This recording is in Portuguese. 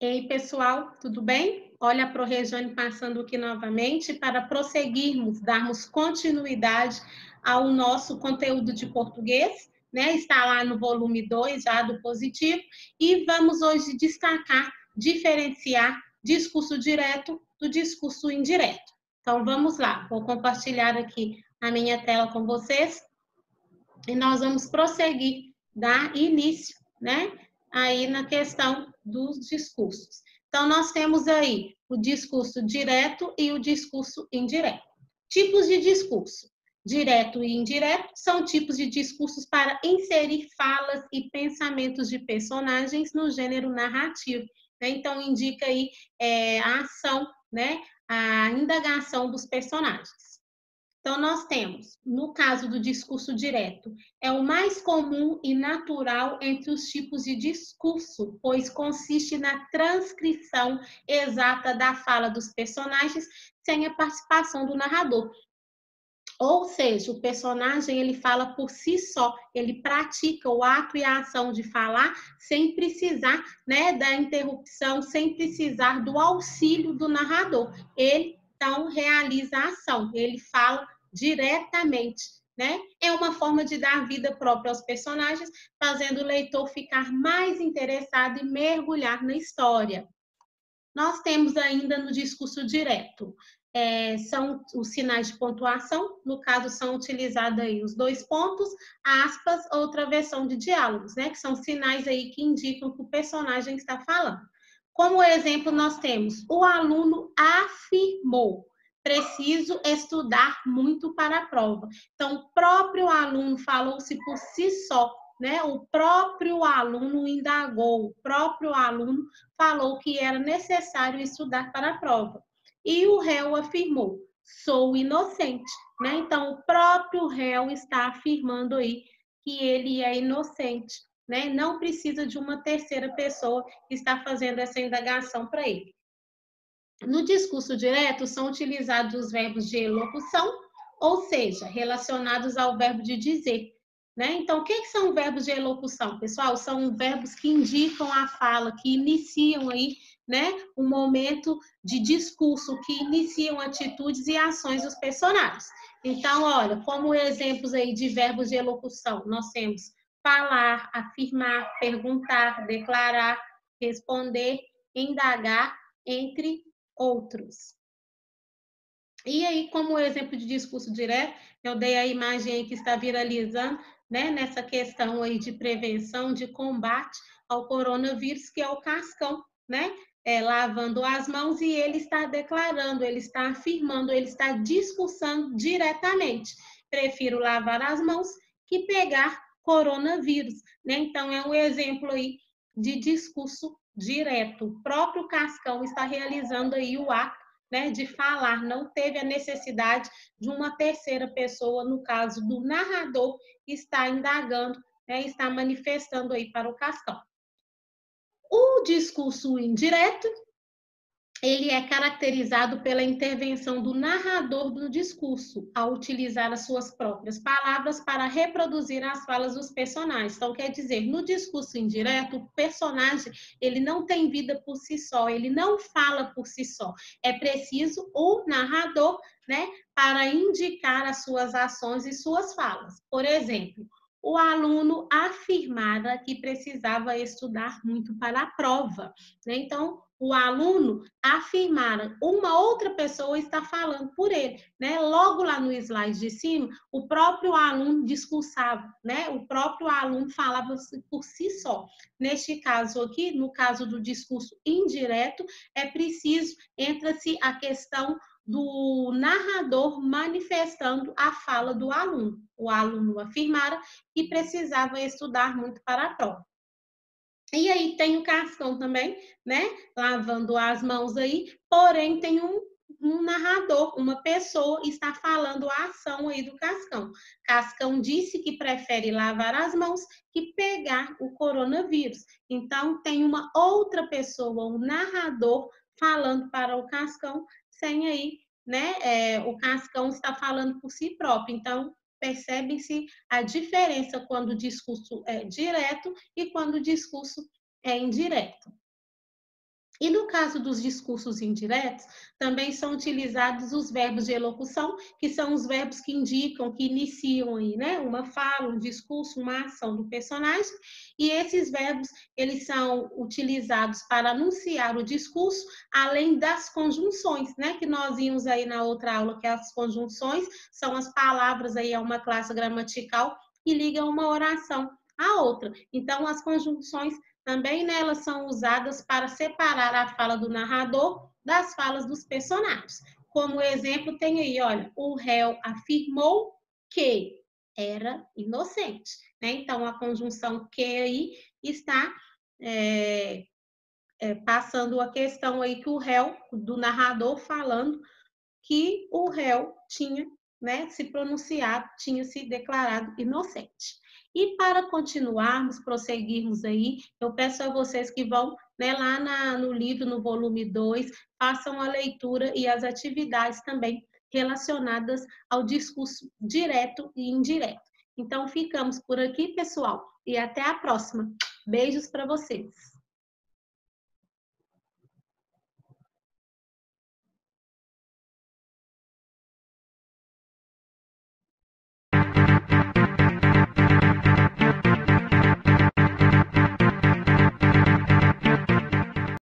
Ei, pessoal, tudo bem? Olha a ProRegiane passando aqui novamente para prosseguirmos, darmos continuidade ao nosso conteúdo de português, né? Está lá no volume 2, já do positivo, e vamos hoje destacar, diferenciar discurso direto do discurso indireto. Então, vamos lá, vou compartilhar aqui a minha tela com vocês e nós vamos prosseguir, dar início, né? Aí na questão dos discursos. Então, nós temos aí o discurso direto e o discurso indireto. Tipos de discurso. Direto e indireto são tipos de discursos para inserir falas e pensamentos de personagens no gênero narrativo. Né? Então, indica aí a ação, né? A indagação dos personagens. Então, nós temos, no caso do discurso direto, é o mais comum e natural entre os tipos de discurso, pois consiste na transcrição exata da fala dos personagens sem a participação do narrador. Ou seja, o personagem ele fala por si só, ele pratica o ato e a ação de falar sem precisar, né, da interrupção, sem precisar do auxílio do narrador. Ele então realiza a ação, ele fala diretamente, né? É uma forma de dar vida própria aos personagens, fazendo o leitor ficar mais interessado e mergulhar na história. Nós temos ainda no discurso direto, são os sinais de pontuação, no caso são utilizados aí os dois pontos, aspas, ou travessão de diálogos, né? Que são sinais aí que indicam que o personagem está falando. Como exemplo, nós temos o aluno afirmou, preciso estudar muito para a prova. Então, o próprio aluno falou-se por si só, né? O próprio aluno indagou, o próprio aluno falou que era necessário estudar para a prova. E o réu afirmou: sou inocente. Né? Então, o próprio réu está afirmando aí que ele é inocente. Né? Não precisa de uma terceira pessoa que está fazendo essa indagação para ele. No discurso direto, são utilizados os verbos de elocução, ou seja, relacionados ao verbo de dizer. Né? Então, o que são verbos de elocução, pessoal? São verbos que indicam a fala, que iniciam aí, né, um momento de discurso, que iniciam atitudes e ações dos personagens. Então, olha, como exemplos aí de verbos de elocução, nós temos falar, afirmar, perguntar, declarar, responder, indagar, entre outros. E aí, como exemplo de discurso direto, eu dei a imagem aí que está viralizando, né, nessa questão aí de prevenção, de combate ao coronavírus, que é o Cascão, né, lavando as mãos, e ele está declarando, ele está afirmando, ele está discursando diretamente. Prefiro lavar as mãos que pegar coronavírus, né? Então, é um exemplo aí de discurso direto. O próprio Cascão está realizando aí o ato, né, de falar, não teve a necessidade de uma terceira pessoa, no caso do narrador, que está indagando, né, está manifestando aí para o Cascão. O discurso indireto, ele é caracterizado pela intervenção do narrador do discurso, ao utilizar as suas próprias palavras para reproduzir as falas dos personagens. Então, quer dizer, no discurso indireto, o personagem, ele não tem vida por si só, ele não fala por si só. É preciso o narrador, né, para indicar as suas ações e suas falas. Por exemplo, o aluno afirmara que precisava estudar muito para a prova, né? Então, o aluno afirmara, uma outra pessoa está falando por ele, né? Logo lá no slide de cima, o próprio aluno discursava, né? O próprio aluno falava por si só. Neste caso aqui, no caso do discurso indireto, é preciso, entra-se a questão do narrador manifestando a fala do aluno. O aluno afirmara que precisava estudar muito para a prova. E aí tem o Cascão também, né? Lavando as mãos aí, porém tem um narrador, uma pessoa está falando a ação aí do Cascão. Cascão disse que prefere lavar as mãos que pegar o coronavírus. Então tem uma outra pessoa, um narrador, falando para o Cascão, sem aí, né? O Cascão está falando por si próprio. Então percebe-se a diferença quando o discurso é direto e quando o discurso é indireto. E no caso dos discursos indiretos, também são utilizados os verbos de elocução, que são os verbos que indicam, que iniciam aí, né, uma fala, um discurso, uma ação do personagem, e esses verbos, eles são utilizados para anunciar o discurso, além das conjunções, né, que nós vimos aí na outra aula, que as conjunções são as palavras aí, é uma classe gramatical que liga uma oração à outra. Então, as conjunções também nelas são usadas para separar a fala do narrador das falas dos personagens. Como exemplo, tem aí, olha, o réu afirmou que era inocente. Né? Então, a conjunção que aí está passando a questão aí que o réu, do narrador, falando que o réu tinha, né, se pronunciado, tinha se declarado inocente. E para continuarmos, prosseguirmos aí, eu peço a vocês que vão, né, lá no livro, no volume 2, façam a leitura e as atividades também relacionadas ao discurso direto e indireto. Então, ficamos por aqui, pessoal, e até a próxima. Beijos para vocês.